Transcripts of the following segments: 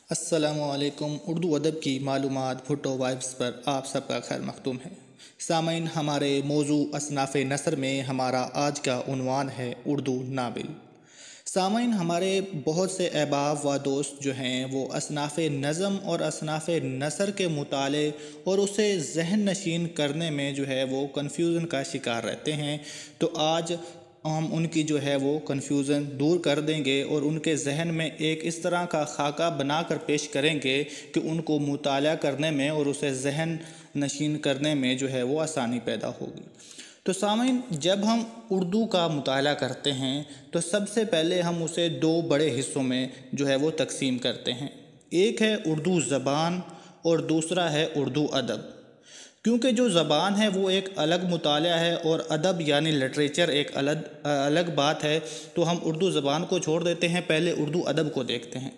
السلام علیکم۔ اردو ادب کی معلومات بھٹو وائبس پر آپ سب کا خیر مقدوم ہے۔ سامعین، ہمارے موضوع اصناف نثر میں ہمارا آج کا عنوان ہے اردو ناول۔ سامعین، ہمارے بہت سے احباب و دوست جو ہیں وہ اصناف نظم اور اصناف نثر کے مطالعے اور اسے ذہن نشین کرنے میں جو ہے وہ کنفیوژن کا شکار رہتے ہیں۔ تو آج ہم ان کی جو ہے وہ کنفیوژن دور کر دیں گے اور ان کے ذہن میں ایک اس طرح کا خاکہ بنا کر پیش کریں گے کہ ان کو مطالعہ کرنے میں اور اسے ذہن نشین کرنے میں جو ہے وہ آسانی پیدا ہوگی۔ تو سامعین، جب ہم اردو کا مطالعہ کرتے ہیں تو سب سے پہلے ہم اسے دو بڑے حصوں میں جو ہے وہ تقسیم کرتے ہیں۔ ایک ہے اردو زبان اور دوسرا ہے اردو ادب۔ کیونکہ جو زبان ہے وہ ایک الگ مطالعہ ہے اور ادب یعنی لٹریچر ایک الگ بات ہے، تو ہم اردو زبان کو چھوڑ دیتے ہیں، پہلے اردو ادب کو دیکھتے ہیں۔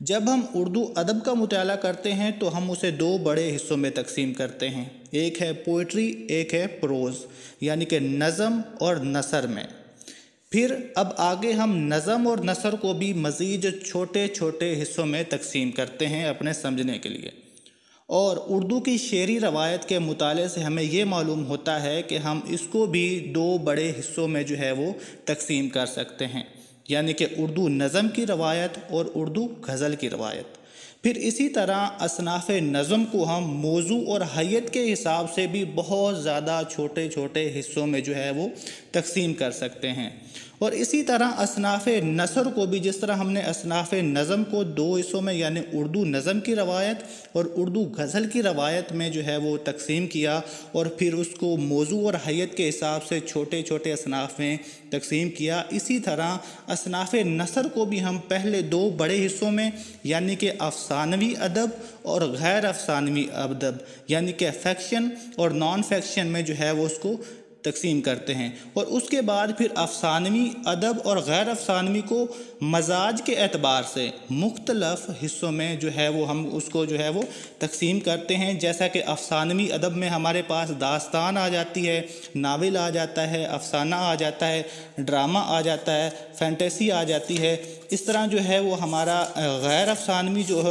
جب ہم اردو ادب کا مطالعہ کرتے ہیں تو ہم اسے دو بڑے حصوں میں تقسیم کرتے ہیں، ایک ہے پوئٹری، ایک ہے پروز، یعنی کہ نظم اور نثر میں۔ پھر اب آگے ہم نظم اور نثر کو بھی مزید چھوٹے چھوٹے حصوں میں تقسیم کرتے ہیں اپنے سمجھنے کے لیے۔ اور اردو کی شعری روایت کے مطالعے سے ہمیں یہ معلوم ہوتا ہے کہ ہم اس کو بھی دو بڑے حصوں میں جو ہے وہ تقسیم کر سکتے ہیں، یعنی کہ اردو نظم کی روایت اور اردو غزل کی روایت۔ پھر اسی طرح اصناف نظم کو ہم موضوع اور حیت کے حساب سے بھی بہت زیادہ چھوٹے چھوٹے حصوں میں جو ہے وہ تقسیم کر سکتے ہیں۔ اور اسی طرح اصناف نثر کو بھی، جس طرح ہم نے اصناف نظم کو دو حصوں میں یعنی اردو نظم کی روایت اور اردو غزل کی روایت میں جو ہے وہ تقسیم کیا، اور پھر اس کو موضوع اور حیت کے حساب سے چھوٹے چھوٹے اصناف میں تقسیم کیا، اسی طرح اصناف نثر کو بھی ہم پہلے دو بڑے حصوں میں یعنی کہ افسانوی ادب اور غیر افسانوی ادب یعنی کہ فیکشن اور نان فیکشن میں جو ہے وہ اس کو تقسیم کرتے ہیں، اور اس کے بعد پھر افسانوی ادب اور غیر افسانوی کو مزاج کے اعتبار سے مختلف حصوں میں جو ہے وہ ہم اس کو جو ہے وہ تقسیم کرتے ہیں۔ جیسا کہ افسانوی ادب میں ہمارے پاس داستان آ جاتی ہے، ناول آ جاتا ہے، افسانہ آ جاتا ہے، ڈرامہ آ جاتا ہے، فینٹیسی آ جاتی ہے۔ اس طرح جو ہے وہ ہمارا غیر افسانوی جو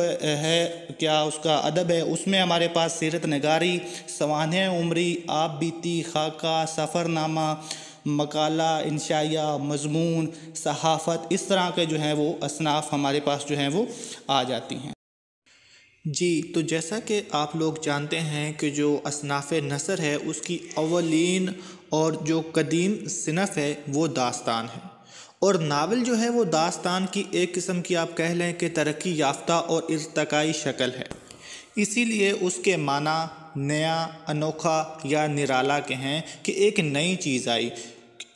ہے کیا اس کا ادب ہے، اس میں ہمارے پاس سیرت نگاری، سوانح عمری، آپ بیتی، خاکہ، سفر نامہ، مقالہ، انشائیہ، مضمون، صحافت، اس طرح کے جو ہیں وہ اصناف ہمارے پاس جو ہیں وہ آ جاتی ہیں۔ جی، تو جیسا کہ آپ لوگ جانتے ہیں کہ جو اصناف نثر ہے اس کی اولین اور جو قدیم صنف ہے وہ داستان ہے، اور ناول جو ہے وہ داستان کی ایک قسم کی آپ کہہ لیں کہ ترقی یافتہ اور ارتقائی شکل ہے۔ اسی لیے اس کے معنی نیا، انوکھا یا نرالا کے ہیں کہ ایک نئی چیز آئی۔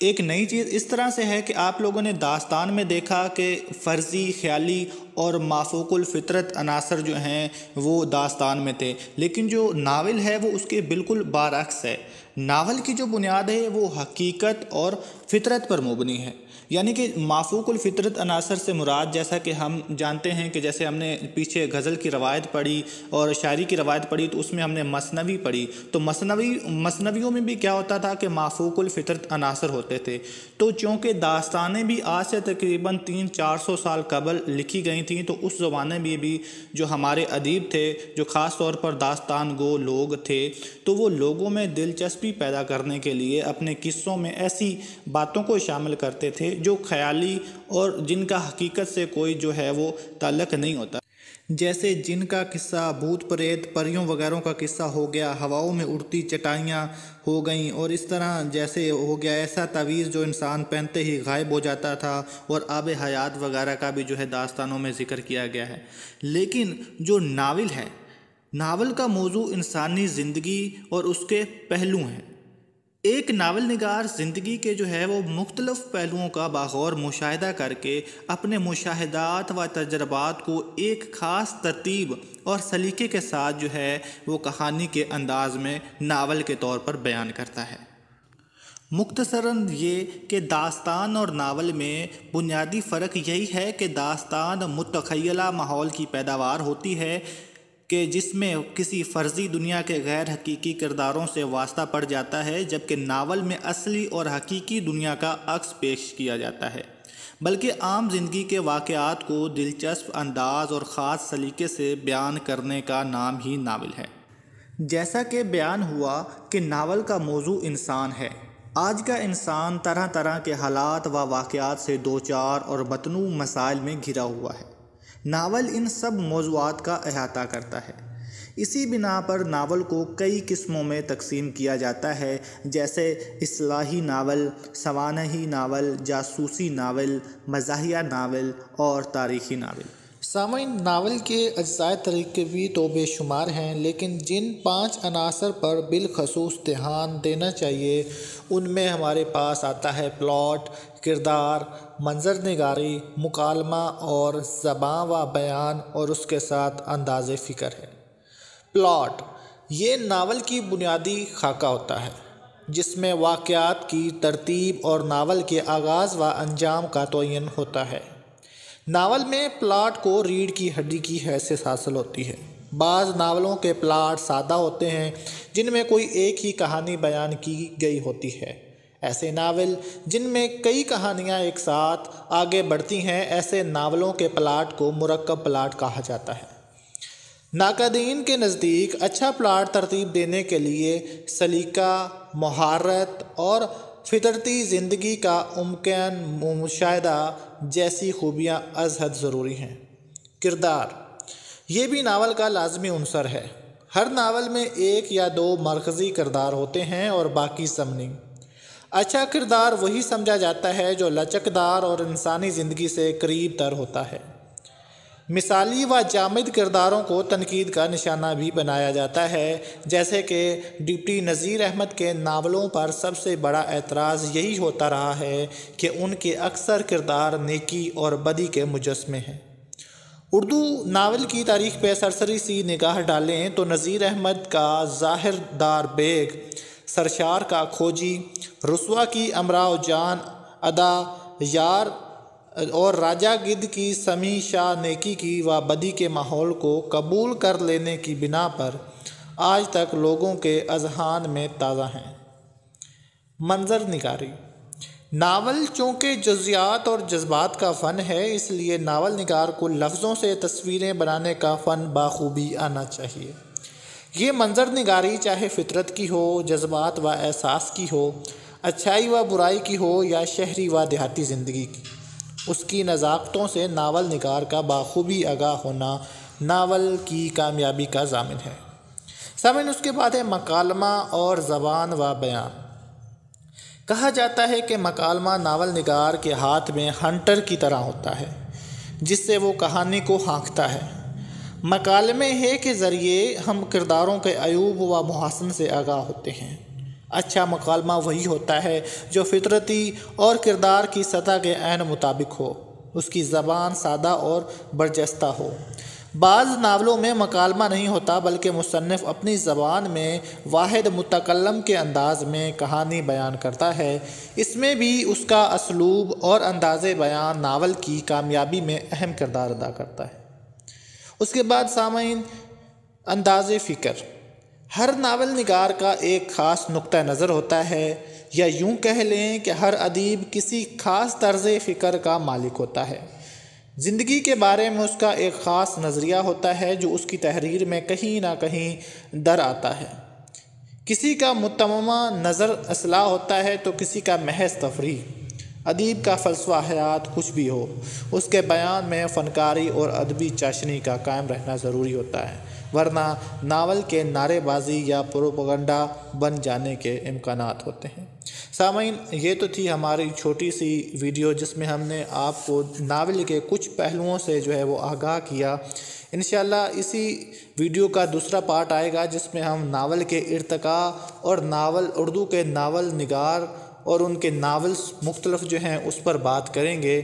ایک نئی چیز اس طرح سے ہے کہ آپ لوگوں نے داستان میں دیکھا کہ فرضی، خیالی اور مافوق الفطرت عناصر جو ہیں وہ داستان میں تھے، لیکن جو ناول ہے وہ اس کے بالکل برعکس ہے۔ ناول کی جو بنیاد ہے وہ حقیقت اور فطرت پر مبنی ہے، یعنی کہ مافوق الفطرت عناصر سے مراد، جیسا کہ ہم جانتے ہیں کہ جیسے ہم نے پیچھے غزل کی روایت پڑھی اور شاعری کی روایت پڑھی تو اس میں ہم نے مثنوی پڑھی، تو مثنویوں میں بھی کیا ہوتا تھا کہ مافوق الفطرت عناصر ہوتے تھے۔ تو چونکہ داستانیں بھی آج سے تقریباً 300-400 سال قبل لکھی گئی تھیں، تو اس زمانے میں بھی جو ہمارے ادیب تھے، جو خاص طور پر داستان گو لوگ تھے، تو وہ لوگوں میں دلچسپی پیدا کرنے کے لیے اپنے قصوں میں ایسی باتوں کو شامل کرتے تھے جو خیالی اور جن کا حقیقت سے کوئی جو ہے وہ تعلق نہیں ہوتا، جیسے جن کا قصہ، بھوت پریت، پریوں وغیرہ کا قصہ ہو گیا، ہواؤں میں اڑتی چٹائیاں ہو گئیں، اور اس طرح جیسے ہو گیا ایسا تعویذ جو انسان پہنتے ہی غائب ہو جاتا تھا، اور آب حیات وغیرہ کا بھی جو ہے داستانوں میں ذکر کیا گیا ہے۔ لیکن جو ناول ہے، ناول کا موضوع انسانی زندگی اور اس کے پہلو ہیں۔ ایک ناول نگار زندگی کے جو ہے وہ مختلف پہلوؤں کا باغور مشاہدہ کر کے اپنے مشاہدات و تجربات کو ایک خاص ترتیب اور سلیقے کے ساتھ جو ہے وہ کہانی کے انداز میں ناول کے طور پر بیان کرتا ہے۔ مختصراً یہ کہ داستان اور ناول میں بنیادی فرق یہی ہے کہ داستان متخیلہ ماحول کی پیداوار ہوتی ہے کہ جس میں کسی فرضی دنیا کے غیر حقیقی کرداروں سے واسطہ پڑ جاتا ہے، جبکہ ناول میں اصلی اور حقیقی دنیا کا عکس پیش کیا جاتا ہے۔ بلکہ عام زندگی کے واقعات کو دلچسپ انداز اور خاص سلیقے سے بیان کرنے کا نام ہی ناول ہے۔ جیسا کہ بیان ہوا کہ ناول کا موضوع انسان ہے۔ آج کا انسان طرح طرح کے حالات و واقعات سے دوچار اور متنوع مسائل میں گھرا ہوا ہے۔ ناول ان سب موضوعات کا احاطہ کرتا ہے۔ اسی بنا پر ناول کو کئی قسموں میں تقسیم کیا جاتا ہے، جیسے اصلاحی ناول، سوانحی ناول، جاسوسی ناول، مزاحیہ ناول اور تاریخی ناول۔ سامعین، ناول کے اجزائے ترکیبی تو بے شمار ہیں، لیکن جن 5 عناصر پر بالخصوص دھیان دینا چاہیے ان میں ہمارے پاس آتا ہے پلاٹ، کردار، منظر نگاری، مکالمہ اور زبان و بیان، اور اس کے ساتھ انداز فکر ہے۔ پلاٹ یہ ناول کی بنیادی خاکہ ہوتا ہے، جس میں واقعات کی ترتیب اور ناول کے آغاز و انجام کا تعین ہوتا ہے۔ ناول میں پلاٹ کو ریڑھ کی ہڈی کی حیثیت حاصل ہوتی ہے۔ بعض ناولوں کے پلاٹ سادہ ہوتے ہیں، جن میں کوئی ایک ہی کہانی بیان کی گئی ہوتی ہے۔ ایسے ناول جن میں کئی کہانیاں ایک ساتھ آگے بڑھتی ہیں، ایسے ناولوں کے پلاٹ کو مرکب پلاٹ کہا جاتا ہے۔ ناقدین کے نزدیک اچھا پلاٹ ترتیب دینے کے لیے سلیقہ، مہارت اور فطرتی زندگی کا ممکن مشاہدہ جیسی خوبیاں از حد ضروری ہیں۔ کردار یہ بھی ناول کا لازمی عنصر ہے۔ ہر ناول میں 1 یا 2 مرکزی کردار ہوتے ہیں اور باقی ضمنی۔ اچھا کردار وہی سمجھا جاتا ہے جو لچکدار اور انسانی زندگی سے قریب تر ہوتا ہے۔ مثالی و جامد کرداروں کو تنقید کا نشانہ بھی بنایا جاتا ہے، جیسے کہ ڈپٹی نذیر احمد کے ناولوں پر سب سے بڑا اعتراض یہی ہوتا رہا ہے کہ ان کے اکثر کردار نیکی اور بدی کے مجسمے ہیں۔ اردو ناول کی تاریخ پہ سرسری سی نگاہ ڈالیں تو نذیر احمد کا ظاہر دار بیگ، سرشار کا کھوجی، رسوا کی امراؤ جان ادا یار اور راجہ گدھ کی سمیع شاہ نیکی کی و بدی کے ماحول کو قبول کر لینے کی بنا پر آج تک لوگوں کے اذہان میں تازہ ہیں۔ منظر نگاری ناول چونکہ جزیات اور جذبات کا فن ہے، اس لیے ناول نگار کو لفظوں سے تصویریں بنانے کا فن بخوبی آنا چاہیے۔ یہ منظر نگاری چاہے فطرت کی ہو، جذبات و احساس کی ہو، اچھائی و برائی کی ہو یا شہری و دیہاتی زندگی کی، اس کی نزاکتوں سے ناول نگار کا بخوبی آگاہ ہونا ناول کی کامیابی کا ضامن ہے۔ سامعین، اس کے بعد ہے مکالمہ اور زبان و بیان۔ کہا جاتا ہے کہ مکالمہ ناول نگار کے ہاتھ میں ہنٹر کی طرح ہوتا ہے، جس سے وہ کہانی کو ہانکتا ہے۔ مکالمے کے ذریعے ہم کرداروں کے عیوب و محاسن سے آگاہ ہوتے ہیں۔ اچھا مکالمہ وہی ہوتا ہے جو فطرتی اور کردار کی سطح کے عین مطابق ہو، اس کی زبان سادہ اور برجستہ ہو۔ بعض ناولوں میں مکالمہ نہیں ہوتا، بلکہ مصنف اپنی زبان میں واحد متکلم کے انداز میں کہانی بیان کرتا ہے۔ اس میں بھی اس کا اسلوب اور انداز بیان ناول کی کامیابی میں اہم کردار ادا کرتا ہے۔ اس کے بعد سامعین، انداز فکر۔ ہر ناول نگار کا ایک خاص نقطہ نظر ہوتا ہے، یا یوں کہہ لیں کہ ہر ادیب کسی خاص طرز فکر کا مالک ہوتا ہے۔ زندگی کے بارے میں اس کا ایک خاص نظریہ ہوتا ہے جو اس کی تحریر میں کہیں نہ کہیں در آتا ہے۔ کسی کا متممہ نظر اصلاح ہوتا ہے تو کسی کا محض تفریح۔ ادیب کا فلسفہ حیات کچھ بھی ہو، اس کے بیان میں فنکاری اور ادبی چاشنی کا قائم رہنا ضروری ہوتا ہے، ورنہ ناول کے نعرے بازی یا پروپیگنڈا بن جانے کے امکانات ہوتے ہیں۔ سامعین، یہ تو تھی ہماری چھوٹی سی ویڈیو جس میں ہم نے آپ کو ناول کے کچھ پہلوؤں سے وہ آگاہ کیا۔ انشاءاللہ اسی ویڈیو کا دوسرا پارٹ آئے گا جس میں ہم ناول کے ارتقاء اور اردو کے ناول نگار اور ان کے ناولز مختلف ہیں اس پر بات کریں گے۔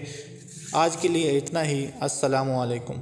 آج کے لیے اتنا ہی۔ السلام علیکم۔